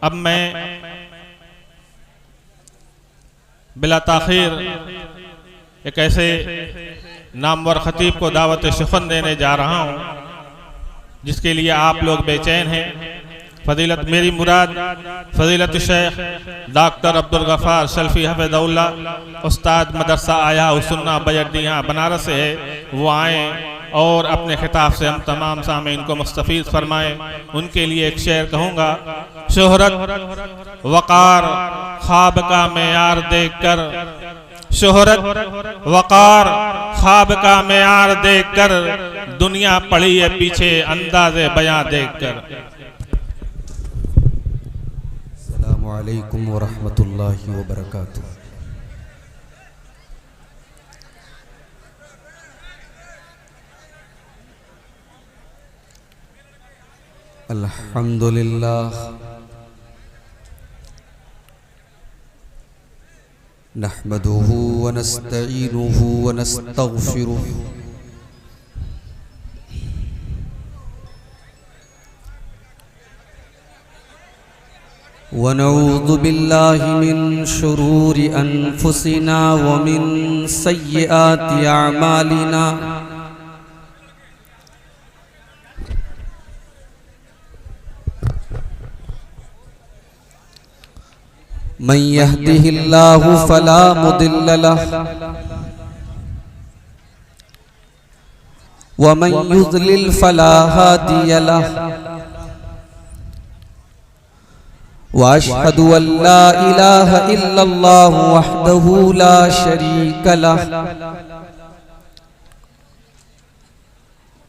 अब मैं बिला ताखीर एक ऐसे नामवर खतीब को दावत शिफन देने जा रहा हूँ जिसके लिए आप लोग बेचैन हैं। फजीलत मेरी मुराद फजीलत शेख डॉक्टर अब्दुल गफ़ार शल्फी हफ़िज़हुल्ला उस्ताद मदरसा आया सुन्ना बजटियाँ बनारस से है, वो आएँ और अपने खिताब से हम तमाम सामीन को मुस्तफ़ीद फरमाएँ। उनके लिए एक शेर कहूँगा। शोहरत वक़ार ख्वाब का मेयार देख कर, शोहरत वक़ार ख्वाब का मेयार देख कर, दुनिया पड़ी है पीछे अंदाज़े बयां देख कर। अस्सलामु अलैकुम व रहमतुल्लाहि व बरकातुहू। अल्हम्दुलिल्लाह नहमदुहु व नस्तईनुहु व नस्तगफिरुहु व नऊज़ु बिल्लाहि मिन शुरूरि अनफुसिना व मिन सय्यिआति अअमालिना। मन यहदिहिल्लाहु फला मुदिल्ल लहु व मन युज़लिल फला हादिय लहु। व अशहदु अल्ला इलाहा इल्लल्लाहु वहदहु ला शरीक लहु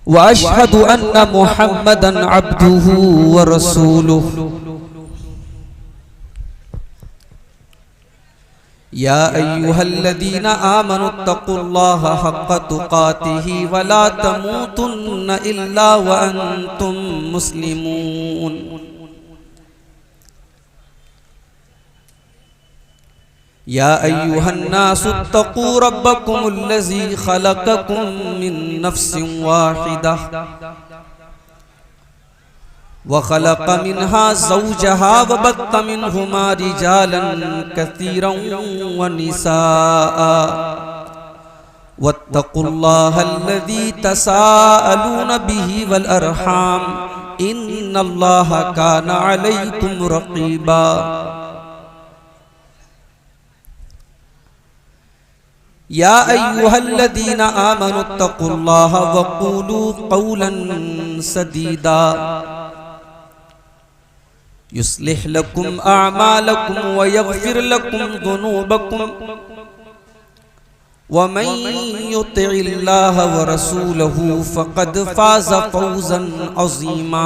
व अशहदु अन्ना मुहम्मदन अब्दुहु व रसूलुहु। या अय्युहल्लज़ीना आमनुत्तक़ुल्लाहा हक़्क़ तुक़ातिही व ला तमूतुन्न इल्ला व अंतुम मुस्लिमून। या अय्युहन्नासुत्तक़ू रब्बकुमुल्लज़ी ख़लक़कुम मिन नफ़्सिन वाहिदह व ख़लक़ मिन्हा ज़ौजहा व बत्त मिन्हुमा रिजालन कसीरन व निसाअ वत्तक़ुल्लाहल्लज़ी तसाअलून बिही वल अरहाम इन्नल्लाहा काना अलैकुम रक़ीबा। या अय्युहल्लज़ीना आमनुत्तक़ुल्लाहा व क़ूलू क़ौलन सदीदा युस्लिह लकुम अअमालकुम व यग़फिर लकुम ज़ुनूबकुम व मन युतिइल्लाह व रसूलहु फ़क़द फ़ाज़ फ़ौज़न अज़ीमा।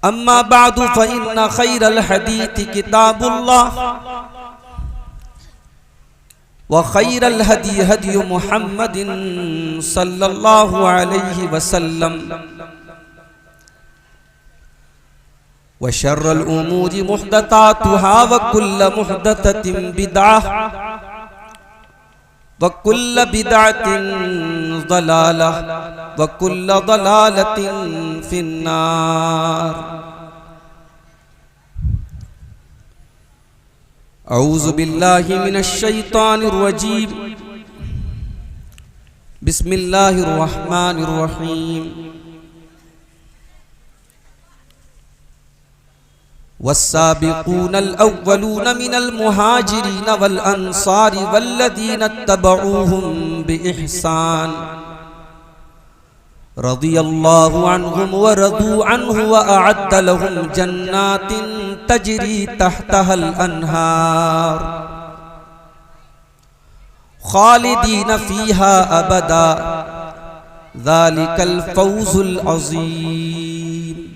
अम्मा बादु फ़इन्न ख़ैरल हदीथि किताबुल्लाह व खैरल हदी हदी मुहम्मदिन सल्लल्लाहु अलैहि वसल्लम व शर्रल उमूरि मुहदसातुहा व कुल्ल मुहदसतिन बिदअह व कुल्ल बिदअतिन ज़लालह व कुल्ल ज़लालतिन फिन्नार। औज़ु बिल्लाहि मिनश शैतानिर रजीम। बिस्मिल्लाहिर रहमानिर रहीम। वस्साबिक़ूनल अव्वलून मिनल मुहाजिरीन वल अंसारि वल्लज़ीना इत्तबऊहुम बिइहसान रज़ियल्लाहु अन्हुम व रज़ू अन्हु व अअद्द लहुम जन्नातिन तजरी तहतहल अन्हार खालिदीन फीहा अबदा ज़ालिकल फ़ौज़ुल अज़ीम।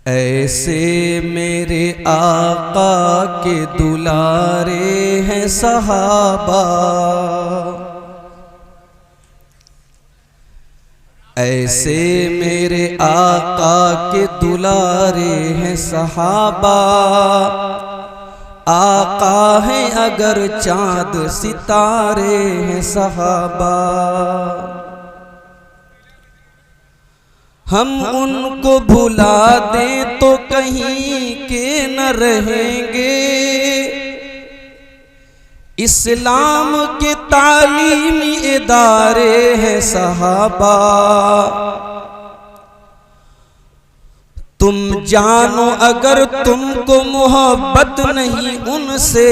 ऐसे मेरे आका के दुलारे हैं सहाबा, ऐसे मेरे आका के दुलारे हैं सहाबा, आका है अगर चांद सितारे हैं सहाबा, हम उनको भुला दें तो कहीं के न रहेंगे। इस्लाम के तालीमी इदारे हैं सहाबा, तुम जानो अगर तुमको मोहब्बत नहीं उनसे,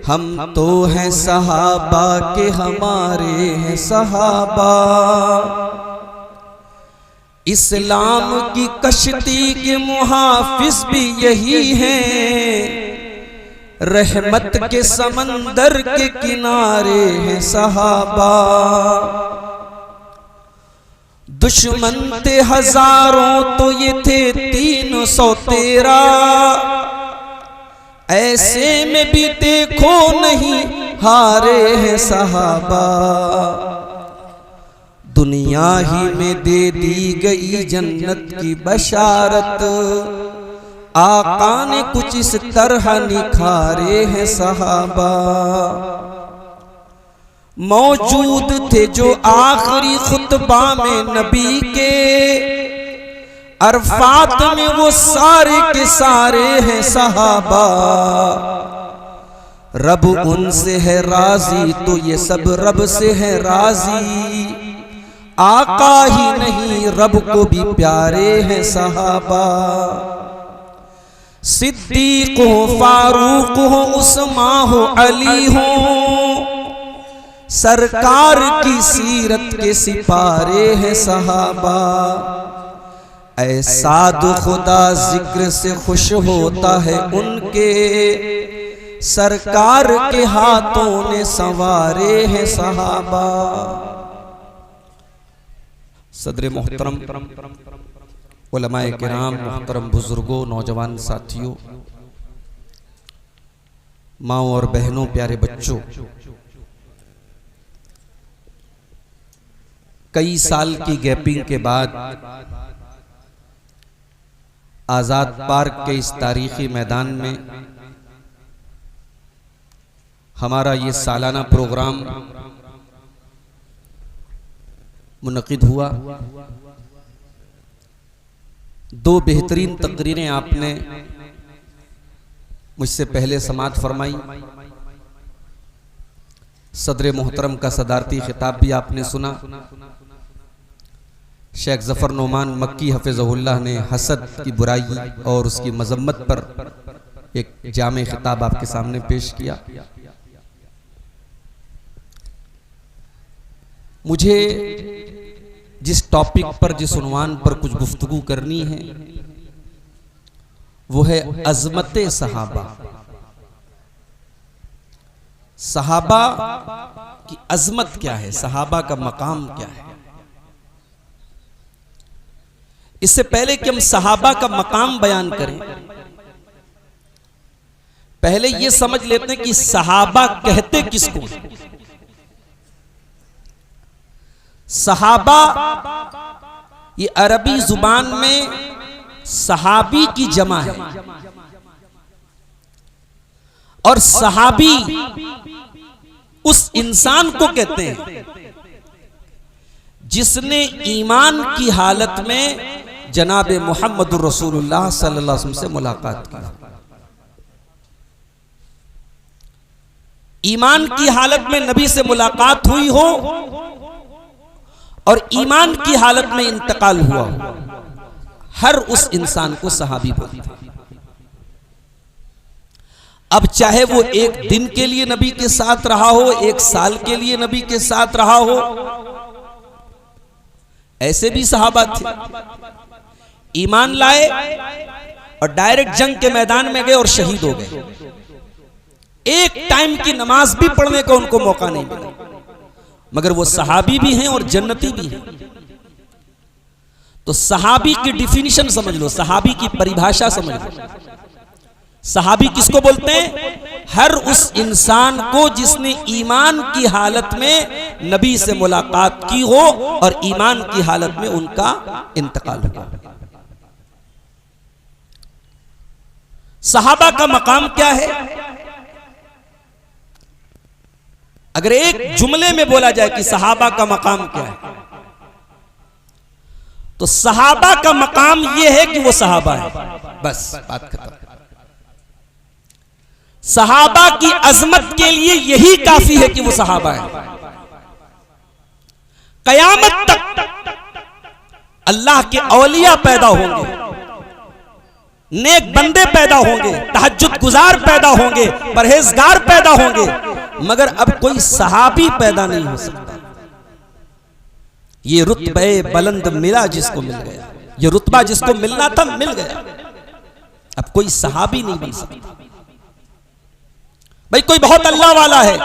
हम तो हैं सहाबा के हमारे हैं सहाबा। इस्लाम की कश्ती के मुहाफिज भी यही हैं, रहमत के समंदर के किनारे हैं सहाबा। दुश्मन थे हजारों तो ये थे 313, ऐसे में भी देखो नहीं हारे हैं सहाबा। दुनिया ही में दे दी गई जन्नत की बशारत, आका ने कुछ इस तरह निखारे हैं सहाबा। मौजूद थे जो आखिरी खुतबा में नबी के, अरफात में वो सारे के सारे हैं सहाबा। रब उनसे है राजी तो ये सब रब से है राजी, आका ही नहीं रब को भी प्यारे हैं सहाबा। सिद्दीक हो, फारूक हो, उस्मान हो, अली हो, सरकार की सीरत के सिपारे हैं सहाबा। ऐ साद खुदा जिक्र से खुश होता है उनके, सरकार के हाथों ने संवारे हैं सहाबा। सदर मोहतरम, उलमाए किराम, मोहतरम बुजुर्गों, नौजवान साथियों, माओ और बहनों, प्यारे बच्चों, कई साल की गैपिंग के बाद आजाद पार्क के इस तारीखी मैदान में हमारा ये सालाना प्रोग्राम मुनक़िद हुआ। दो बेहतरीन तकरीरें आपने मुझसे पहले समाअत फरमाई। सदर मोहतरम का सदारती खिताब भी आपने सुना। शेख जफर नोमान मक्की हफिज़हुल्लाह ने हसद की बुराई और उसकी मजम्मत पर एक जामे खिताब आपके सामने पेश किया। मुझे जिस टॉपिक पर, जिस उन्वान पर कुछ गुफ्तगू करनी है वो है अज़मत सहाबा। सहाबा की अज़मत क्या है, सहाबा का मकाम क्या है। इससे पहले कि हम सहाबा का मकाम बयान करें, पहले यह समझ लेते हैं कि सहाबा कहते किसको। सहाबा ये अरबी जुबान में सहाबी की जमा है, और सहाबी उस इंसान को कहते हैं जिसने ईमान की हालत में जनाब मुहम्मदुर रसूलुल्लाह सल्लल्लाहु अलैहि वसल्लम से मुलाकात की। ईमान की हालत में नबी से मुलाकात हुई हो और ईमान की हालत में इंतकाल हुआ हो, हर उस इंसान को सहाबी बोलते हैं। अब चाहे वो एक दिन के लिए नबी के साथ रहा हो, एक साल के लिए नबी के साथ रहा हो, ऐसे भी सहाबा थे। ईमान लाए और डायरेक्ट जंग के मैदान में गए और शहीद हो गए। एक टाइम की नमाज भी पढ़ने का उनको मौका नहीं मिला, मगर वो सहाबी भी हैं और जन्नती भी हैं। तो सहाबी की डिफिनीशन समझ लो, सहाबी की परिभाषा समझ लो। सहाबी किसको बोलते हैं? हर उस इंसान को जिसने ईमान की हालत में नबी से मुलाकात की हो और ईमान की हालत में उनका इंतकाल हो। सहाबा का मकाम क्या है? अगर एक जुमले में बोला जाए कि सहाबा का मकाम क्या है, तो सहाबा का मकाम यह है कि वो सहाबा है, बस बात खत्म। सहाबा की अजमत के लिए यही काफी है कि वो सहाबा है। कयामत तक अल्लाह के औलिया पैदा होंगे, नेक बंदे पैदा होंगे, तहज्जुद गुजार पैदा होंगे, परहेजगार पैदा होंगे, मगर अब कोई सहाबी पैदा नहीं हो सकता। ये रुतबे बुलंद मिला जिसको मिल गया, ये रुतबा जिसको मिलना था मिल गया, अब कोई सहाबी नहीं बन सकता। भाई कोई बहुत अल्लाह वाला है,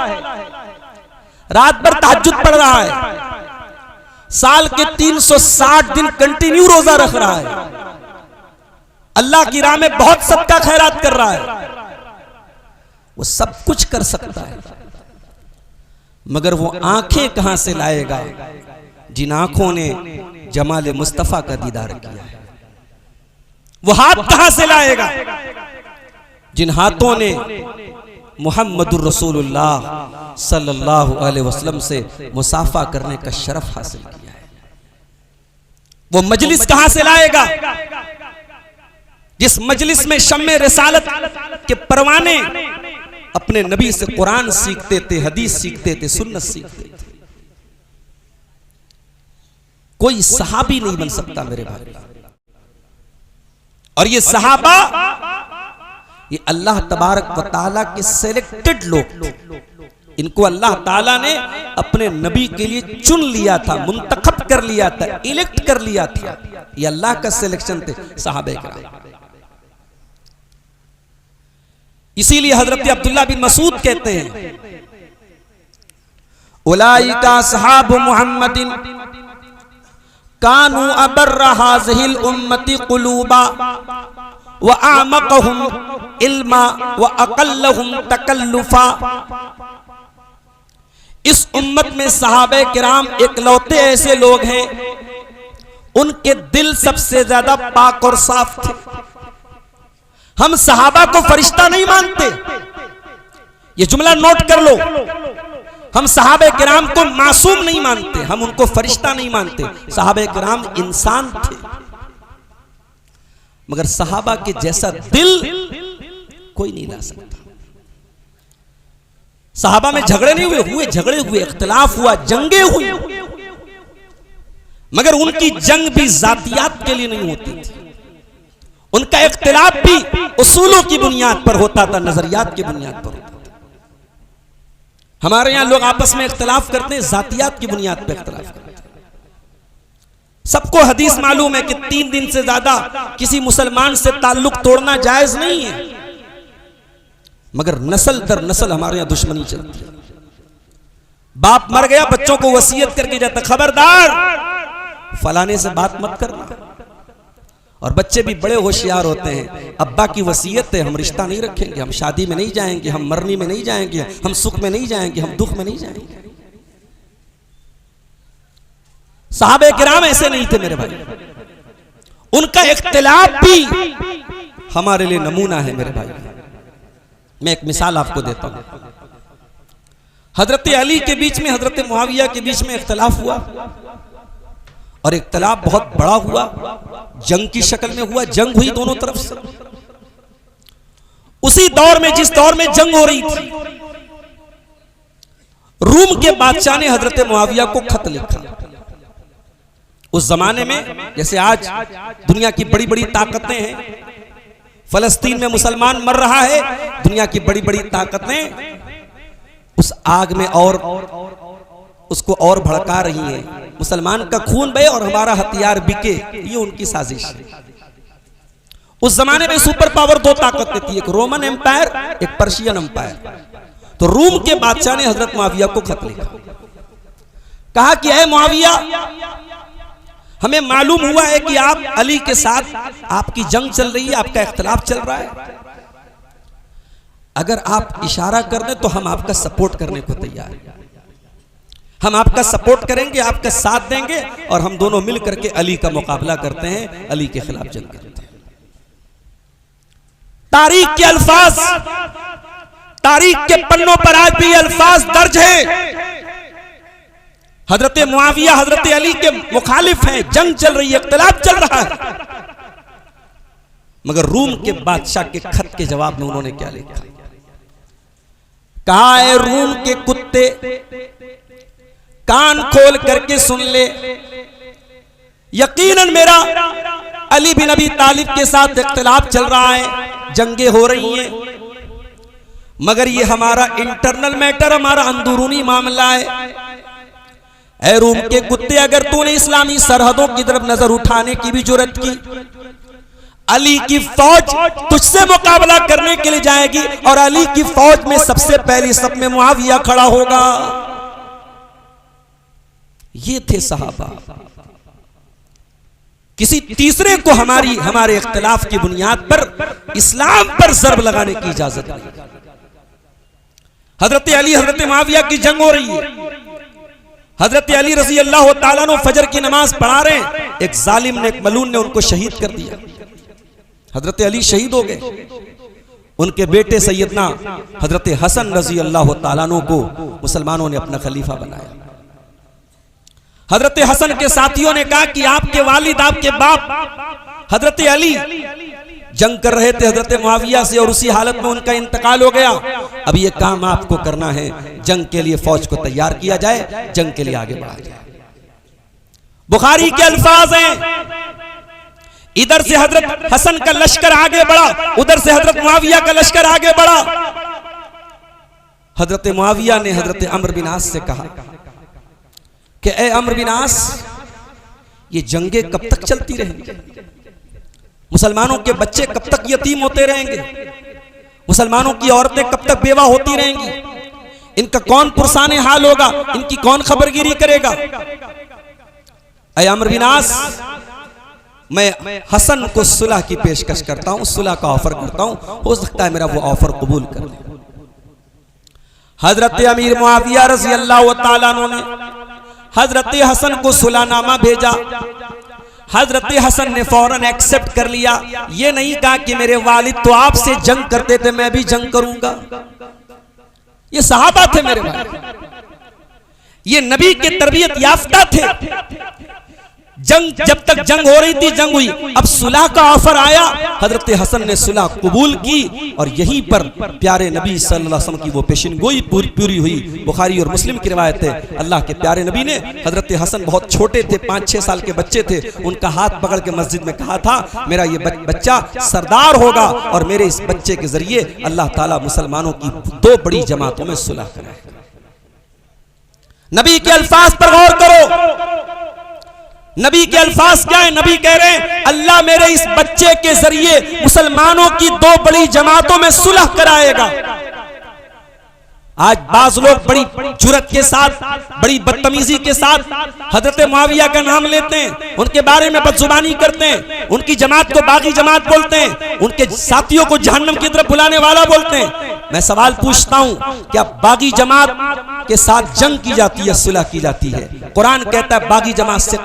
रात भर तहज्जुद पढ़ रहा है, साल के 360 दिन कंटिन्यू रोजा रख रहा है, अल्लाह की राह में बहुत सदका खैरात कर रहा है, वो सब कुछ कर सकता है, मगर वो आंखें कहां से लाएगा जिन आंखों ने जमाल मुस्तफा का दीदार किया है? वो हाथ कहां से लाएगा जिन हाथों ने मुहम्मदुर रसूलुल्लाह सल्लल्लाहु अलैहि वसल्लम से मुसाफा करने का शरफ हासिल किया है? वो मजलिस कहां से लाएगा जिस मजलिस में शम्मे रिसालत के परवाने अपने नबी से कुरान सीखते थे, हदीस सीखते थे, सुन्नत सीखते थे? कोई सहाबी नहीं बन सकता मेरे भाई। और ये सहाबा, ये अल्लाह तबारक व तआला के सिलेक्टेड लोग, इनको अल्लाह ताला ने अपने नबी के लिए चुन लिया था, मुंतखब कर लिया था, इलेक्ट कर लिया था। ये अल्लाह का सिलेक्शन थे सहाबे किराम। इसीलिए हजरत अब्दुल्लाह बिन मसूद कहते हैं, उलाइका असहाब मुहम्मदिन कानू अबर्र हाज़िहिल उम्मती कुलूबा व आमक़हुम इल्मा व अक़ल्लहुम तकल्लुफ़ा। इस उम्मत में सहाबे किराम इकलौते ऐसे लोग हैं, उनके दिल सबसे ज्यादा पाक और साफ थे। हम सहाबा को फरिश्ता नहीं मानते, ये जुमला नोट कर लो। हम सहाबे किराम को मासूम नहीं मानते, हम उनको फरिश्ता नहीं मानते। सहाबे किराम इंसान थे, मगर सहाबा के जैसा दिल कोई नहीं ला सकता। सहाबा में झगड़े नहीं हुए, झगड़े हुए, इख्तिलाफ हुआ, जंगे हुई, मगर उनकी जंग भी जातियात के लिए नहीं होती थी। उनका इख्तिलाफ भी उसूलों की बुनियाद पर होता था, नजरियात की बुनियाद पर होता था। हमारे यहां लोग आपस में इख्तिलाफ करते हैं, जातियात की बुनियाद पर इख्तिलाफ करते हैं। सबको हदीस मालूम है कि 3 दिन से ज्यादा किसी मुसलमान से ताल्लुक तोड़ना जायज नहीं है, मगर नस्ल दर नस्ल हमारे यहां दुश्मनी चलती है। बाप मर गया, बच्चों को वसीयत करके जाता, खबरदार फलाने से बात मत करना। और बच्चे भी बड़े होशियार होते हैं, अब्बा की वसीयत है, हम रिश्ता नहीं रखेंगे, हम शादी में नहीं जाएंगे, हम मरनी में नहीं जाएंगे, हम सुख में नहीं जाएंगे, हम दुख में नहीं जाएंगे। सहाबे किराम ऐसे नहीं थे मेरे भाई, उनका इख्तिलाफ भी हमारे लिए नमूना है मेरे भाई। मैं एक मिसाल आपको देता हूं। हजरत अली के बीच में, हजरत मुआविया के बीच में इख्तिलाफ हुआ, और इख्तिलाफ बहुत बड़ा हुआ, जंग की शक्ल में हुआ, जंग हुई दोनों तरफ से। उसी दौर में, जिस दौर में जंग हो रही थी, रूम के बादशाह ने हजरत मुआविया को खत लिखा। उस जमाने में जैसे आज दुनिया की बड़ी बड़ी ताकतें हैं, फलस्तीन में मुसलमान मर रहा है, दुनिया की बड़ी बड़ी ताकतें उस आग में और उसको और भड़का रही हैं। मुसलमान का खून बहे और हमारा हथियार बिके, ये उनकी साजिश है। उस जमाने में सुपर पावर 2 ताकतें थी, एक रोमन एम्पायर, एक पर्शियन एम्पायर। तो रूम के बादशाह ने हजरत मुआविया को खत लिखा, कहा कि ऐ मुआविया, हमें मालूम हुआ है कि आप अली के साथ आपकी जंग चल रही है, आपका इख्तिलाफ चल रहा है। अगर आप इशारा कर दें तो हम आपका सपोर्ट करने को तैयार हैं, हम आपका सपोर्ट करेंगे, आपका साथ देंगे, और हम दोनों मिल करके अली का मुकाबला करते हैं, अली के खिलाफ जंग करते हैं। तारीख के अल्फाज, तारीख के पन्नों पर आज भी अल्फाज दर्ज हैं। हजरत मुआविया हजरत अली के मुखालिफ हैं, जंग चल रही है, इख्तिलाफ चल रहा है, मगर रूम के बादशाह के खत के जवाब में उन्होंने क्या लिखा? कहा है, रूम के कुत्ते कान खोल करके सुन ले, यकीनन मेरा अली बिन अबी तालिब के साथ इख्तिलाफ चल रहा है, जंगें हो रही हैं, मगर ये हमारा इंटरनल मैटर, हमारा अंदरूनी मामला है। ऐ रूम के कुत्ते, अगर तूने इस्लामी सरहदों की तरफ नजर उठाने की भी जुर्रत की, अली की फौज तुझसे मुकाबला करने के लिए जाएगी और अली की फौज में सबसे पहली सब में मुआविया खड़ा होगा। ये थे सहाबा। किसी तीसरे को हमारे इख्तिलाफ की बुनियाद पर इस्लाम पर ज़र्ब लगाने की इजाजत नहीं। हजरत अली हजरत मुआविया की जंग हो रही है, हजरत अली रजी अल्लाह ताला अन्हु फजर की नमाज पढ़ा रहे हैं, एक जालिम ने, एक मलून ने उनको शहीद कर दिया। हजरत अली शहीद हो गए, उनके बेटे सैयदना हजरत हसन रजी अल्लाह ताला अन्हु को मुसलमानों ने अपना खलीफा बनाया। हजरत हसन के साथियों ने कहा कि आपके वालिद, आपके बाप हजरत अली जंग कर रहे थे हजरत मुआविया से और उसी हालत में उनका इंतकाल हो गया। अब ये काम आपको करना है, जंग के लिए फौज को तैयार किया जाए, जंग के लिए आगे बढ़ा जाए। बुखारी के अल्फाज हैं, इधर से हजरत हसन का लश्कर आगे बढ़ा, उधर से हजरत मुआविया का लश्कर आगे बढ़ा। हजरत मुआविया ने हजरत अम्र बिन आस से कहा कि ए अम्र बिन आस, ये जंगें कब तक चलती रहेंगी? मुसलमानों के बच्चे कब तक यतीम होते रहेंगे? मुसलमानों की औरतें कब तक बेवा होती रहेंगी? इनका कौन पुरसाने हाल होगा? इनकी कौन खबरगिरी करेगा? ए अम्र बिन आस, मैं हसन को सुलह की पेशकश करता हूं, सुलह का ऑफर करता हूं, हो सकता है मेरा वो ऑफर कबूल कर ले। हजरत अमीर मुआविया रज़ी अल्लाह ताला अन्हु ने हजरत हसन को सुलहनामा भेजा। हजरत हसन ने फौरन एक्सेप्ट कर लिया। ये नहीं कहा कि मेरे वालिद तो आपसे जंग करते थे, मैं भी जंग करूंगा। ये सहाबा थे मेरे भाई, ये नबी के तरबियत याफ्ता थे। जंग जब तक जंग हो रही थी, जंग हुई, अब सुलह का ऑफर आया, हजरत हसन ने सुलह कबूल की और यहीं पर प्यारे नबी सल्लल्लाहु अलैहि वसल्लम की वो पेशिनगोई पूरी हुई। बुखारी और मुस्लिम की रिवायत है, अल्लाह के प्यारे नबी ने, हजरत हसन बहुत छोटे थे, 5-6 साल के बच्चे थे, उनका हाथ पकड़ के मस्जिद में कहा था, मेरा ये बच्चा सरदार होगा और मेरे इस बच्चे के जरिए अल्लाह ताला मुसलमानों की 2 बड़ी जमातों में सुलह कराएगा। नबी के अल्फाज पर गौर करो, नबी के अल्फाज क्या है? नबी कह रहे हैं, अल्लाह मेरे इस बच्चे के जरिए मुसलमानों की 2 बड़ी जमातों में सुलह कराएगा। आज बाज लोग बड़ी जुर्रत के साथ, बड़ी बदतमीजी के साथ हजरत मुआविया का नाम लेते हैं, उनके बारे में बदजुबानी करते हैं, उनकी जमात को बागी जमात बोलते हैं, उनके साथियों को जहन्नम की तरफ बुलाने वाला बोलते हैं। मैं सवाल पूछता हूं, क्या बागी जमात के साथ जंग की जाती है, सुलह की जाती है? कुरान कहता है बागी जमात से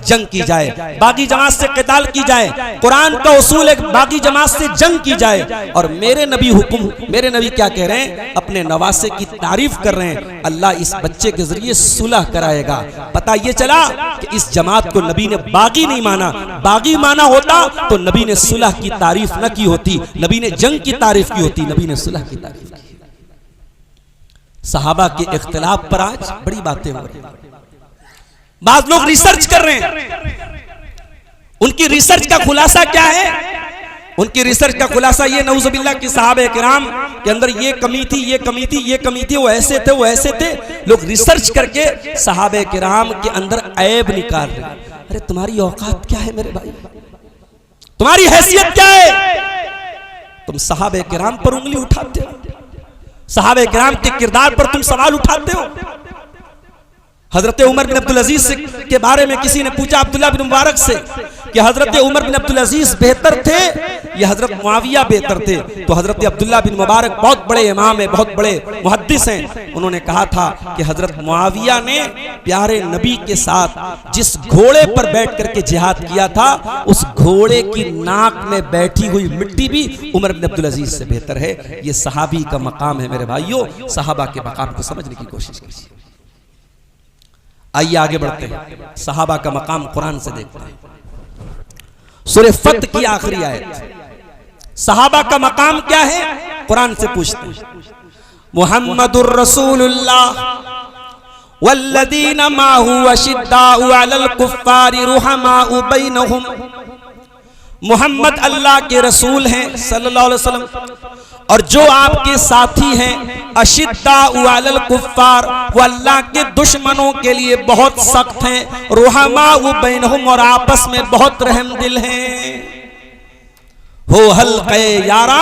जंग की जाए, बागी जमात से क़िताल की जाए। कुरान का उसूल है बागी जमात से जंग की जाए। और मेरे नबी क्या कह रहे हैं? अपने नवासे की तारीफ कर रहे हैं, अल्लाह इस बच्चे के जरिए सुलह कराएगा। पता ये चला कि इस जमात को नबी ने बागी नहीं माना, बागी माना होता तो नबी ने सुलह की तारीफ न की होती, नबी ने जंग की तारीफ की होती, नबी ने सुलह की तारीफ की। सहाबा के इख्तिलाफ पर आज बड़ी बातें हो रही हैं। बाद लोग रिसर्च कर रहे हैं, उनकी रिसर्च का खुलासा क्या है? उनकी रिसर्च का खुलासा ये, नऊजुबिल्लाह की सहाबे किराम के अंदर ये कमी थी, ये कमी थी, ये कमी थी, वो ऐसे थे, वो ऐसे थे। लोग रिसर्च करके सहाबे किराम के अंदर ऐब निकाल रहे हैं। अरे तुम्हारी औकात क्या है मेरे भाई? तुम्हारी हैसियत क्या है? तुम सहाबे किराम पर उंगली उठाते हो, सहाबे किराम के किरदार पर तुम सवाल उठाते हो। हजरत उमर बिन अब्दुल अजीज के बारे में किसी ने पूछा अब्दुल्ला बिन मुबारक से कि हजरत उमर बिन अब्दुल अजीज बेहतर थे या हजरत मुआविया बेहतर थे? तो हजरत अब्दुल्ला बिन मुबारक बहुत बड़े इमाम है, बहुत बड़े मुहद्दिस हैं, उन्होंने कहा था कि हजरत मुआविया ने प्यारे नबी के साथ जिस घोड़े पर बैठ करके जिहाद किया था, उस घोड़े की नाक में बैठी हुई मिट्टी भी उमर बिन अब्दुल अजीज से बेहतर है। ये सहाबी का मकाम है मेरे भाइयों, सहाबा के मकाम को समझने की कोशिश कीजिए। आइए आगे बढ़ते हैं, सहाबा का मकाम कुरान से देखते हैं। सूरह फत की आखिरी आयत, सहाबा का मकाम क्या है कुरान से पूछते हैं। मुहम्मदुर रसूलुल्लाह वल्लदीना माहु अशिद्दाउ अलल कुफ्फारि रुहमाउ बैनहुम। मुहम्मद अल्लाह के रसूल हैं सल्लल्लाहु अलैहि वसल्लम, और जो आपके साथी हैं अशिद्दाउ अलल कुफ्फार, वो अल्लाह के दुश्मनों के लिए बहुत सख्त हैं। रुहमाउ बैनहुम, और आपस में बहुत रहमदिल हैं। हो हल्क़े यारा,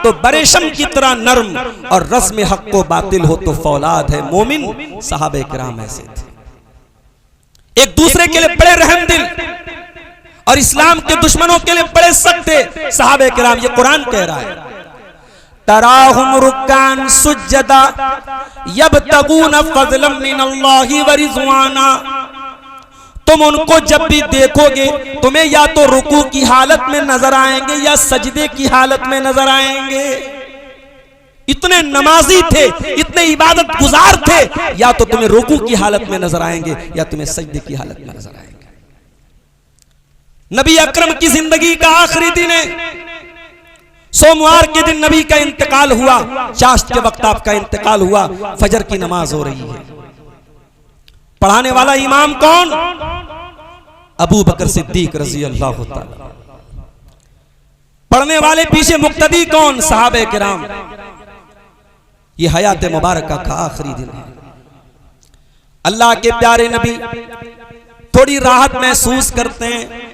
तो बरेशम की तरह नर्म, और रस्म हक को बातिल हो तो फौलाद है मोमिन। सहाबे किराम ऐसे थे, एक दूसरे के लिए बड़े रहमदिल, और इस्लाम के दुश्मनों के लिए बड़े सख्त थे सहाबे किराम। ये कुरान कह रहा है। तराहुम रुक्कान सुज्जदा यबतगून फज़लन मिनल्लाहि व रिज़वाना। तुम उनको जब भी देखोगे, तुम्हें या तो रुकू की हालत में नजर आएंगे या सजदे की हालत में नजर आएंगे। इतने नमाजी थे, इतने इबादत गुजार थे, या तो तुम्हें रुकू की हालत में नजर आएंगे या तुम्हें सजदे की हालत में नजर आएंगे। नबी अकरम की जिंदगी का आखिरी दिन है, सोमवार के दिन नबी का इंतकाल हुआ, चाश्त के वक्त आपका इंतकाल हुआ, फजर की नमाज हो रही है। पढ़ाने वाला इमाम कौन? अबू बकर सिद्दीक रजी अल्लाह तआला। पढ़ने वाले पीछे मुक्तदी कौन? सहाबे किराम। ये हयात मुबारका का आखिरी दिन है। अल्लाह के प्यारे नबी थोड़ी राहत महसूस करते हैं।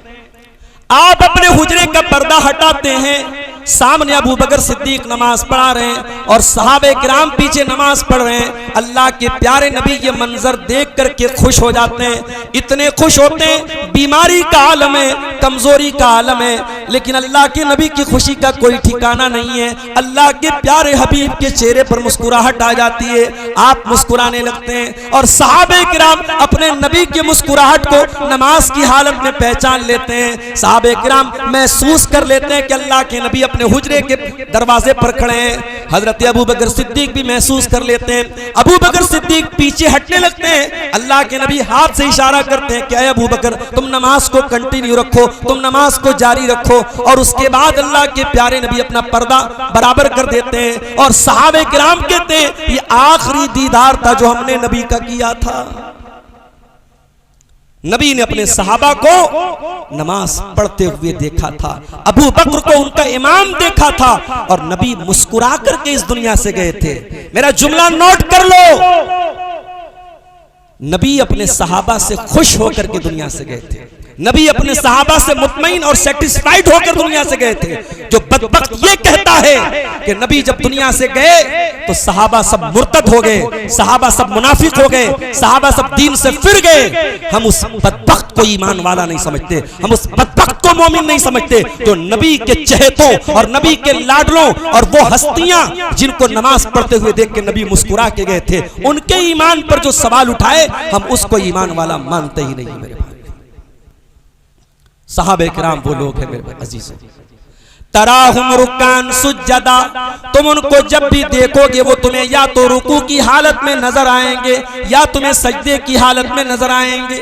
आप अपने हुजरे का पर्दा हटाते हैं, सामने अबू बकर सिद्दीक नमाज पढ़ा रहे हैं और सहाबे किराम पीछे नमाज पढ़ रहे हैं। अल्लाह के प्यारे नबी ये मंजर देख करके खुश हो जाते हैं, इतने खुश होते हैं। बीमारी का आलम है, कमजोरी का आलम है, लेकिन अल्लाह के नबी की खुशी का कोई ठिकाना नहीं है। अल्लाह के प्यारे हबीब के चेहरे पर मुस्कुराहट आ जाती है, आप मुस्कुराने लगते हैं, और सहाबे किराम अपने नबी की मुस्कुराहट को नमाज की हालत में पहचान लेते हैं। सहाबे किराम महसूस कर लेते हैं कि अल्लाह के नबी अपने हुजरे के दरवाजे पर खड़े हैं। हजरत अबू बकर सिद्दीक भी महसूस कर लेते हैं। अबू बकर सिद्दीक पीछे हटने लगते हैं। अल्लाह के नबी हाथ से इशारा करते हैं कि अबू बकर, तुम नमाज को कंटिन्यू रखो, तुम नमाज को जारी रखो। और उसके बाद अल्लाह के प्यारे नबी अपना पर्दा बराबर कर देते हैं और सहाबे किराम कहते हैं ये आखिरी दीदार था जो हमने नबी का किया था। नबी ने अपने सहाबा को नमाज पढ़ते हुए देखा था, अबू बकर को उनका इमाम देखा था, और नबी मुस्कुरा करके इस दुनिया से गए थे। मेरा जुमला नोट कर लो, नबी अपने सहाबा से खुश होकर के दुनिया से गए थे। नबी अपने सहाबा से मुतमईन और सेटिस्फाइड होकर दुनिया से गए थे। जो बदबख्त ये कहता है कि नबी जब दुनिया से गए तो सहाबा सब मुर्तद हो गए, सहाबा सब मुनाफिक हो गए, सहाबा सब दीन से फिर गए, हम उस बदबख्त को ईमान वाला नहीं समझते, हम उस बदबख्त को मोमिन नहीं समझते। तो नबी के चहेतों और नबी के लाडलों और वो हस्तियां जिनको नमाज पढ़ते हुए देख के नबी मुस्कुरा के गए थे, उनके ईमान पर जो सवाल उठाए हम उसको ईमान वाला मानते ही नहीं। मेरे भाई, सहाबे किराम वो लोग हैं मेरे अजीजों। तराहुम रुक्कान सुज्जदा, तुम उनको जब भी देखोगे वो तुम्हें या तो रुकू की हालत में नजर आएंगे या तुम्हें सजदे की हालत में नजर आएंगे।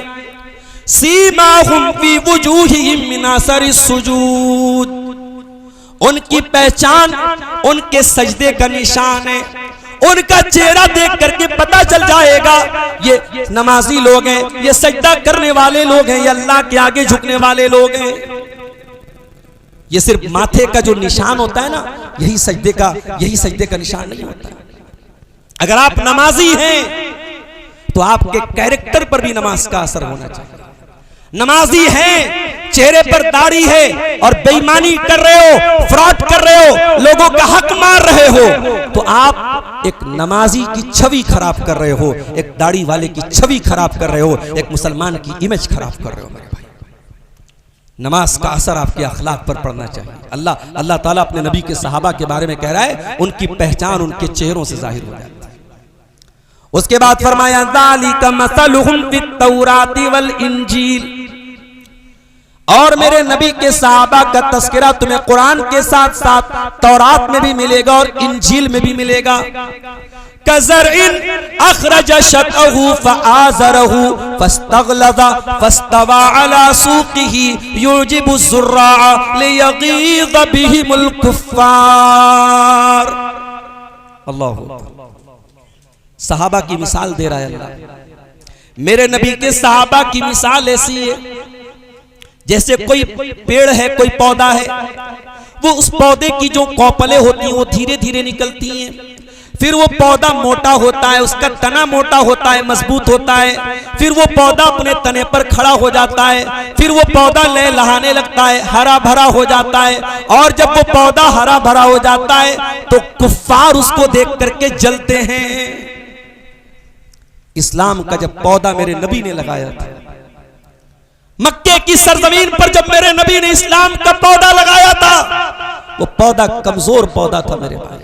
सीमाहुम फी वुजूहिहिम मिन असरि सुजूद, उनकी पहचान उनके सजदे का निशान है। उनका चेहरा देख करके पता चल जाएगा ये नमाजी लोग हैं, ये सजदा करने वाले लोग हैं, ये अल्लाह के आगे झुकने वाले लोग हैं। ये सिर्फ माथे का जो निशान होता है ना, यही सजदे का निशान नहीं होता। अगर आप नमाजी हैं तो आपके कैरेक्टर पर भी नमाज का असर होना चाहिए। नमाजी हैं चेहरे पर दाढ़ी है और बेईमानी कर रहे हो, फ्रॉड कर रहे हो, लोगों का हक मार रहे हो, तो आप एक नमाजी की छवि खराब कर रहे हो, एक दाढ़ी वाले की छवि खराब कर रहे हो, एक मुसलमान की इमेज खराब कर रहे हो मेरे भाई। नमाज का असर आपके अखलाक पर पड़ना चाहिए। अल्लाह ताला अपने नबी के सहाबा के बारे में कह रहा है, उनकी पहचान उनके चेहरों से जाहिर हो जाती है। उसके बाद फरमाया ज़ालिका मसलुहुम फित तौराती वल इंजील, और मेरे नबी के सहाबा का तस्करा तुम्हें कुरान के साथ साथ तौरात में भी मिलेगा और इंजील में भी मिलेगा। कज़रइन अखरज शतअहु फआज़रहु फस्तग़लज़ फस्तवा अला सूक़िही युजिबु ज़ुर्राअ लियग़ीज़ बिहिमुल कुफ़्फ़ार। अल्लाहु सहाबा की मिसाल दे रहा है अल्लाह। मेरे नबी के सहाबा की मिसाल ऐसी है जैसे कोई पेड़ है, कोई पौधा है, वो उस पौधे की जो कौपलें होती हैं वो धीरे धीरे निकलती हैं, फिर वो पौधा मोटा होता है, उसका तना मोटा होता है, मजबूत होता है, फिर वो पौधा अपने तने पर खड़ा हो जाता है, फिर वो पौधा लहलहाने लगता है, हरा भरा हो जाता है, और जब वो पौधा हरा भरा हो जाता है तो कुफ्फार उसको देख करके जलते हैं। इस्लाम का जब पौधा मेरे नबी ने लगाया था, मक्के की सरजमीन पर जब मेरे नबी ने इस्लाम का पौधा लगाया था, वो पौधा कमजोर पौधा था मेरे भाई।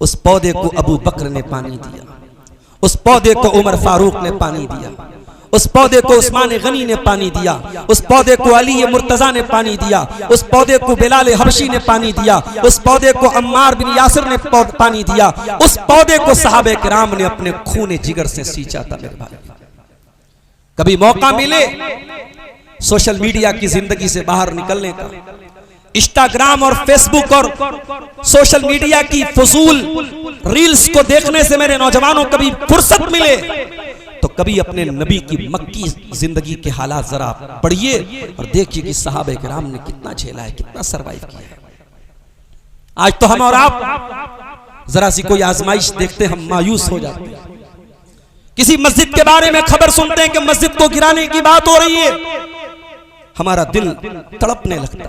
उस पौधे को अबू बकर ने पानी दिया, उस पौधे को उमर फारूक ने पानी दिया, उस पौधे को उस्मान गनी ने पानी दिया, उस पौधे को अली मुर्तजा ने पानी दिया, उस पौधे को बिलाल हबशी ने पानी दिया, उस पौधे को अम्मार बिन यासिर ने पानी दिया, उस पौधे को सहाबे किराम ने अपने खून जिगर से सींचा था मेरे भाई। कभी मौका मिले सोशल मीडिया की जिंदगी से बाहर निकलने का, इंस्टाग्राम और फेसबुक और सोशल मीडिया की फजूल रील्स को देखने से मेरे नौजवानों कभी फुर्सत मिले तो कभी अपने नबी की मक्की जिंदगी के हालात जरा पढ़िए और देखिए कि सहाबे किराम ने कितना झेला है, कितना सरवाइव किया है। आज तो हम और आप जरा सी कोई आजमाइश देखते हम मायूस हो जाते हैं। किसी मस्जिद के बारे में खबर सुनते हैं कि मस्जिद को गिराने की बात हो रही है, हमारा दिल तड़पने लगता है।